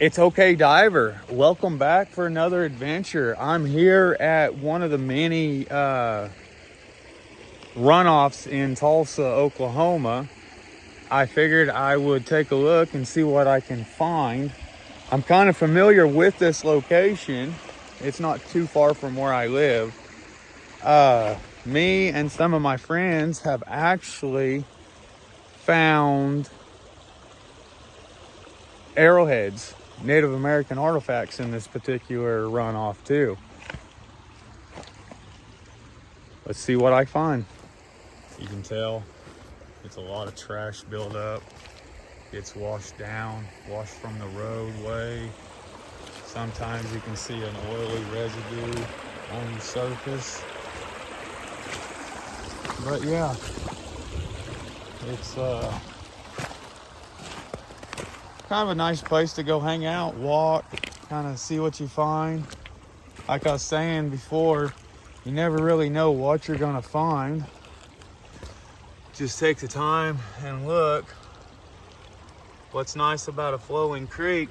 It's okay, diver. Welcome back for another adventure. I'm here at one of the many runoffs in Tulsa, Oklahoma. I figured I would take a look and see what I can find. I'm kind of familiar with this location. It's not too far from where I live. Me and some of my friends have actually found arrowheads, Native American artifacts in this particular runoff too. Let's see what I find. You can tell it's a lot of trash buildup. It's washed down, washed from the roadway. Sometimes you can see an oily residue on the surface. But yeah, it's kind of a nice place to go hang out, walk, kind of see what you find. Like I was saying before, you never really know what you're gonna find. Just take the time and look. What's nice about a flowing creek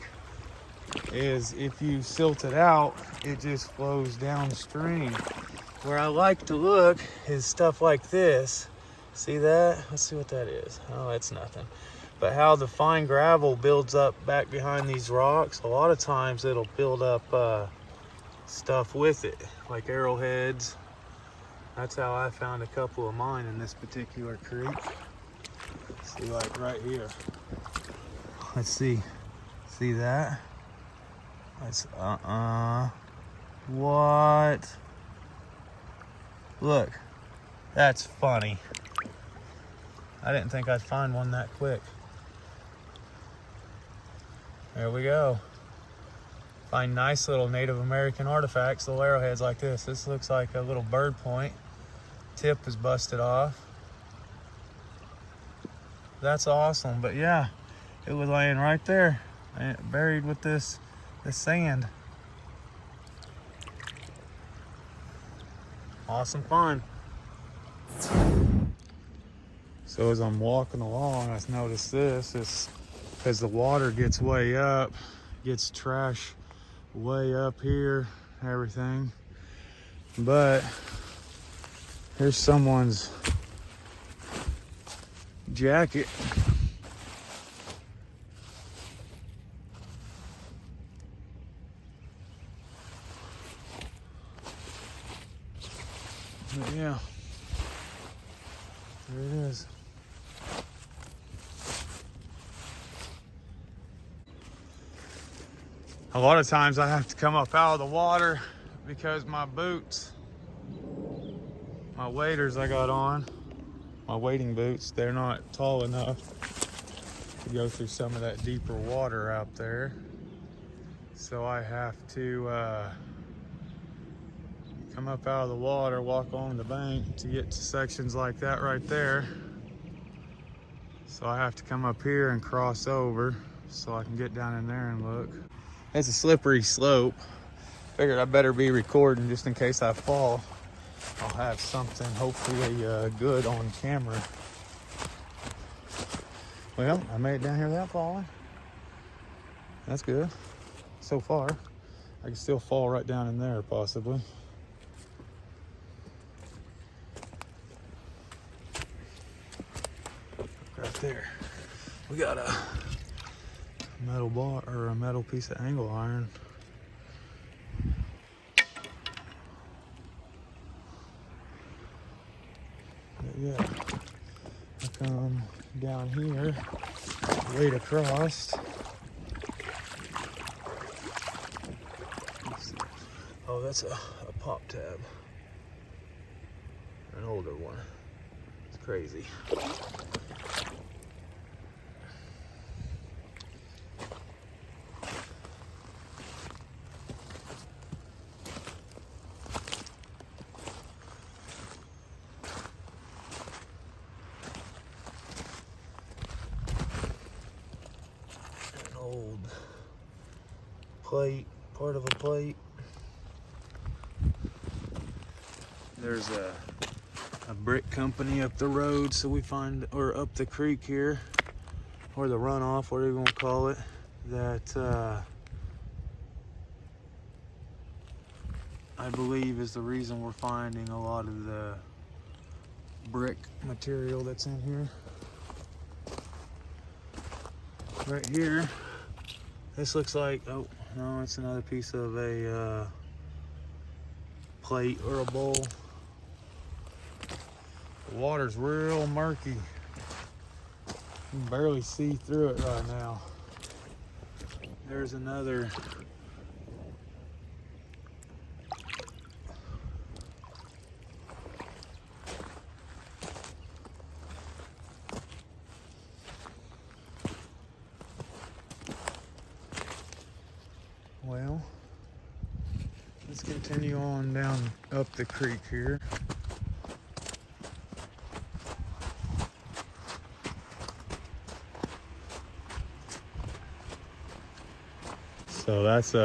is if you silt it out, it just flows downstream. Where I like to look is stuff like this. See that? Let's see what that is. Oh, it's nothing. But how the fine gravel builds up back behind these rocks, a lot of times it'll build up stuff with it, like arrowheads. That's how I found a couple of mine in this particular creek. See, like right here. Let's see. See that? That's what? Look, that's funny. I didn't think I'd find one that quick. There we go. Find nice little Native American artifacts, little arrowheads like this. This looks like a little bird point. Tip is busted off. That's awesome. But yeah, it was laying right there, buried with this sand. Awesome find. So as I'm walking along, I noticed this. It's because the water gets way up, gets trash way up here, everything. But here's someone's jacket. But yeah, there it is. A lot of times I have to come up out of the water because my boots, my waders I got on, my wading boots, they're not tall enough to go through some of that deeper water out there. So I have to come up out of the water, walk on the bank to get to sections like that right there. So I have to come up here and cross over so I can get down in there and look. It's a slippery slope. Figured I better be recording just in case I fall. I'll have something hopefully good on camera. Well, I made it down here without falling. That's good. So far. I can still fall right down in there possibly. Right there. We got a metal bar or a metal piece of angle iron. But yeah, I come down here, wade across. Oh, that's a pop tab, an older one. It's crazy. Old plate, part of a plate. There's a brick company up the road, so we find, or up the creek here, or the runoff, whatever you want to call it, that I believe, is the reason we're finding a lot of the brick material that's in here. Right here, this looks like, oh no, it's another piece of a plate or a bowl. The water's real murky. You can barely see through it right now. There's another well, let's continue on down up the creek here. So that's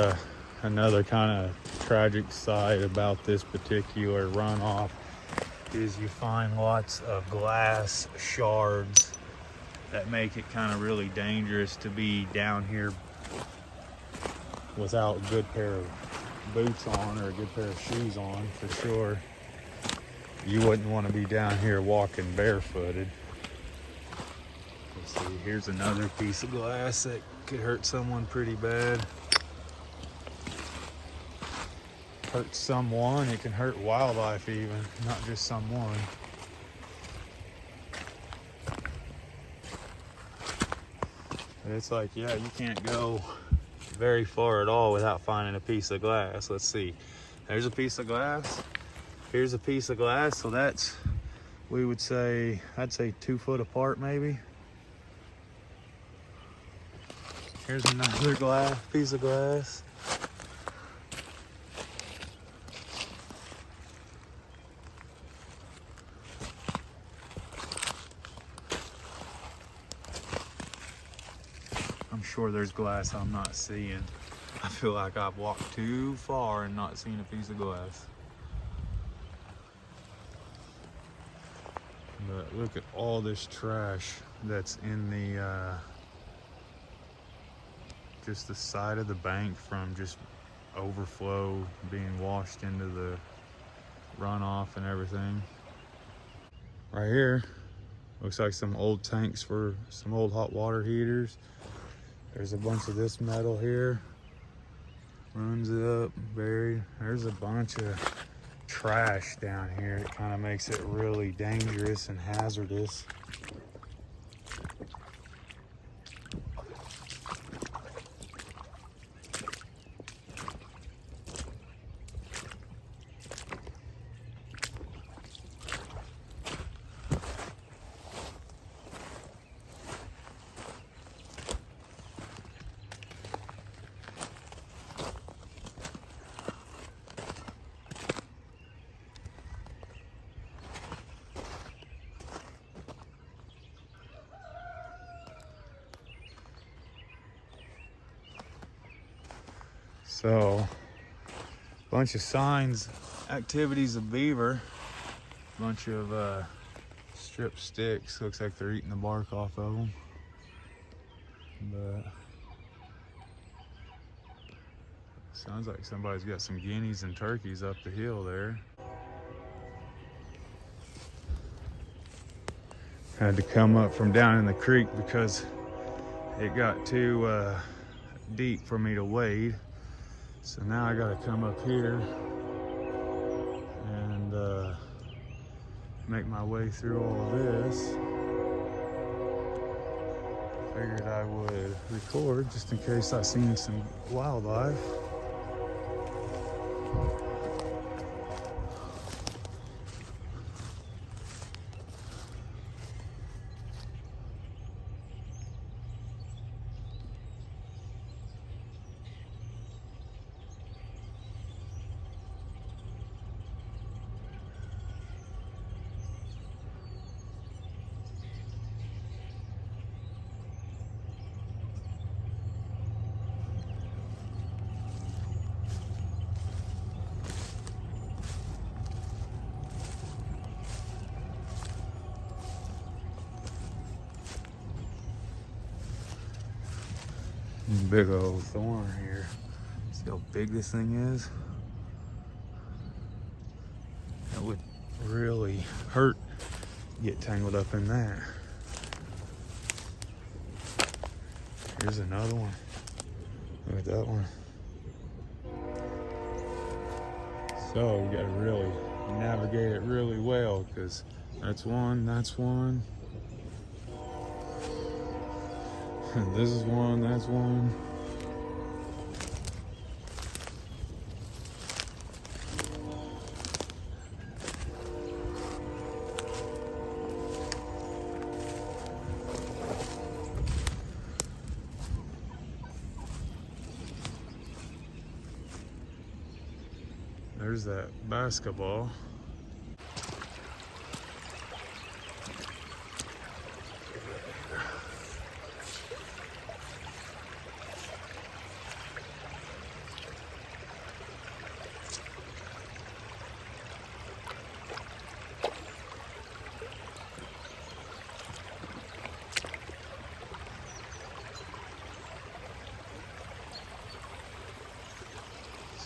another kind of tragic side about this particular runoff is you find lots of glass shards that make it kind of really dangerous to be down here without a good pair of boots on or a good pair of shoes on for sure. You wouldn't want to be down here walking barefooted. Let's see, here's another piece of glass that could hurt someone pretty bad. Hurt someone, it can hurt wildlife even, not just someone. But it's like, yeah, you can't go very far at all without finding a piece of glass. Let's see, there's a piece of glass, here's a piece of glass, so that's, we would say, I'd say 2 foot apart maybe. Here's another piece of glass. I'm sure there's glass I'm not seeing. I feel like I've walked too far and not seen a piece of glass. But look at all this trash that's in the just the side of the bank from just overflow being washed into the runoff and everything. Right here looks like some old tanks for some old hot water heaters. There's a bunch of this metal here, runs it up, buried. There's a bunch of trash down here. It kind of makes it really dangerous and hazardous. So, bunch of signs, activities of beaver, bunch of stripped sticks. Looks like they're eating the bark off of them. But sounds like somebody's got some guineas and turkeys up the hill there. Had to come up from down in the creek because it got too deep for me to wade. So now I gotta come up here and make my way through all of this. Figured I would record just in case I seen some wildlife. Big old thorn here. See how big this thing is? really hurt, get tangled up in that. Here's another one. Look at that one. So you gotta really navigate it really well, because that's one, and this is one, that's one. There's that basketball.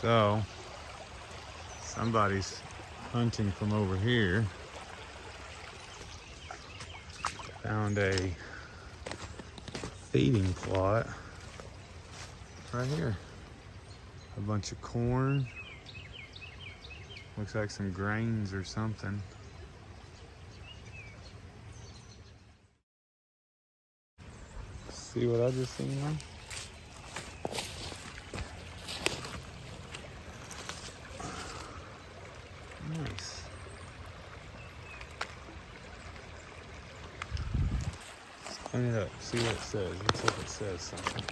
So somebody's hunting from over here. Found a feeding plot right here. A bunch of corn. Looks like some grains or something. See what I just seen there? Nice. Let's clean it up, see what it says. Looks like it says something.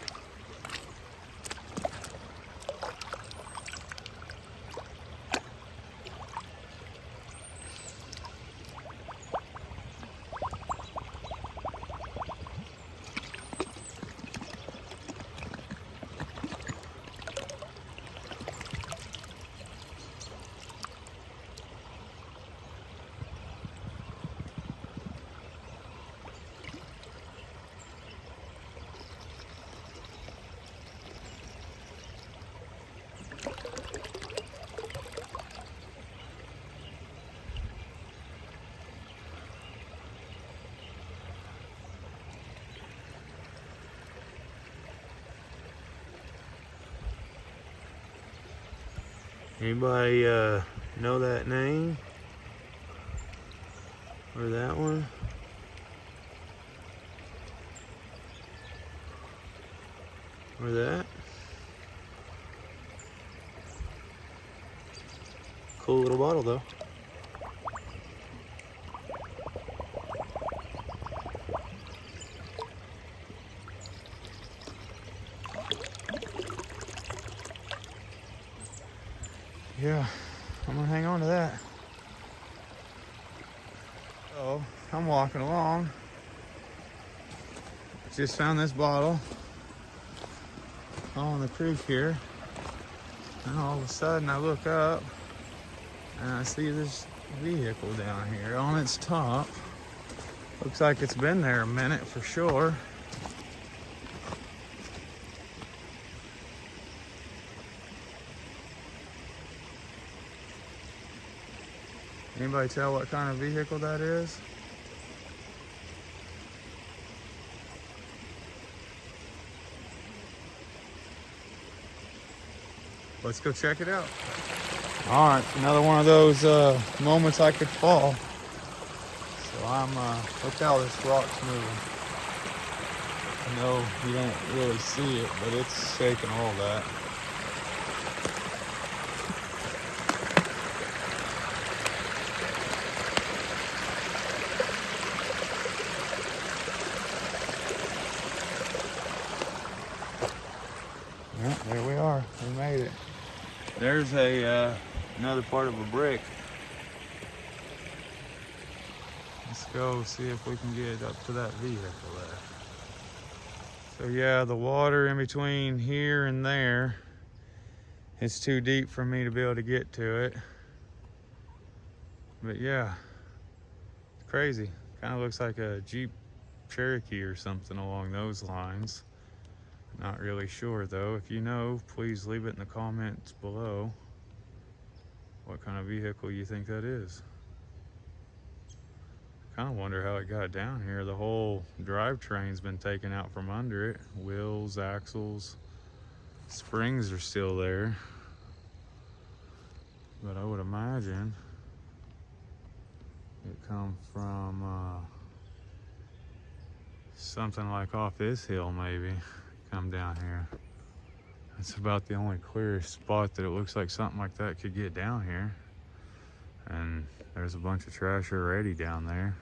Anybody know that name? Or that one? Or that? Cool little bottle though. Yeah, I'm gonna hang on to that. So I'm walking along. Just found this bottle on the creek here. And all of a sudden I look up and I see this vehicle down here on its top. Looks like it's been there a minute for sure. Anybody tell what kind of vehicle that is? Let's go check it out. All right, another one of those moments I could fall. So I'm, look how this rock's moving. I know you don't really see it, but it's shaking all that. Yeah, there we are. We made it. There's a another part of a brick. Let's go see if we can get up to that vehicle there. So yeah, the water in between here and there, it's too deep for me to be able to get to it. But yeah, it's crazy. Kind of looks like a Jeep Cherokee or something along those lines. Not really sure though. If you know, please leave it in the comments below what kind of vehicle you think that is. kind of wonder how it got down here. The whole drivetrain's been taken out from under it. Wheels, axles, springs are still there. But I would imagine it come from something like off this hill, maybe. Come down here. It's about the only clearest spot that it looks like something like that could get down here. And there's a bunch of trash already down there.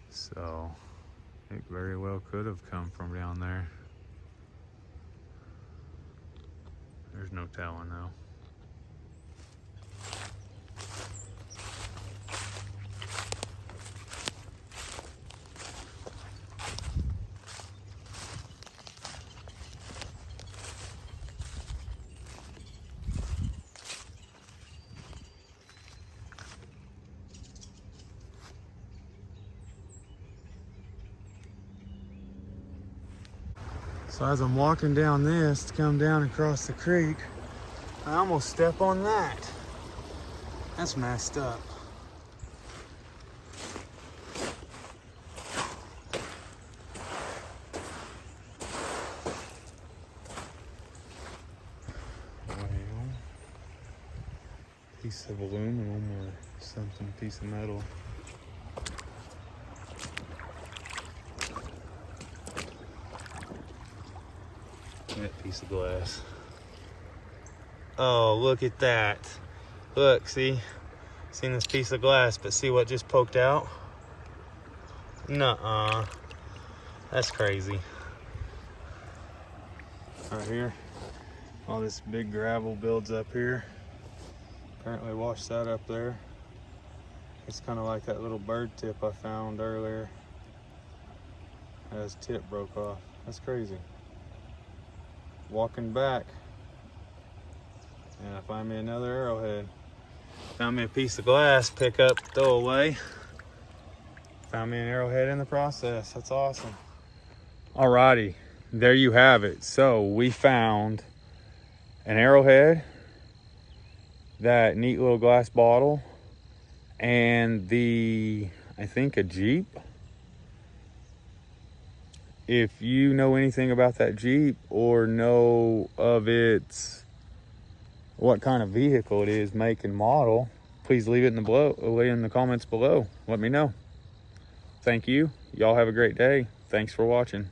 So it very well could have come from down there. There's no telling though. So as I'm walking down this to come down across the creek, I almost step on that. That's messed up. Well, piece of aluminum or something, piece of metal. That piece of glass. Oh, look at that. Look, see? Seen this piece of glass, but see what just poked out? Nuh-uh. That's crazy. Right here. All this big gravel builds up here. Apparently washed that up there. It's kind of like that little bird tip I found earlier. His tip broke off. That's crazy. Walking back, and I find me another arrowhead. Found me a piece of glass, pick up, throw away. Found me an arrowhead in the process. That's awesome. Alrighty, there you have it. So we found an arrowhead, that neat little glass bottle, and I think a Jeep. If you know anything about that Jeep or know of what kind of vehicle it is, make and model, please leave it in the comments below. Let me know. Thank you. Y'all have a great day. Thanks for watching.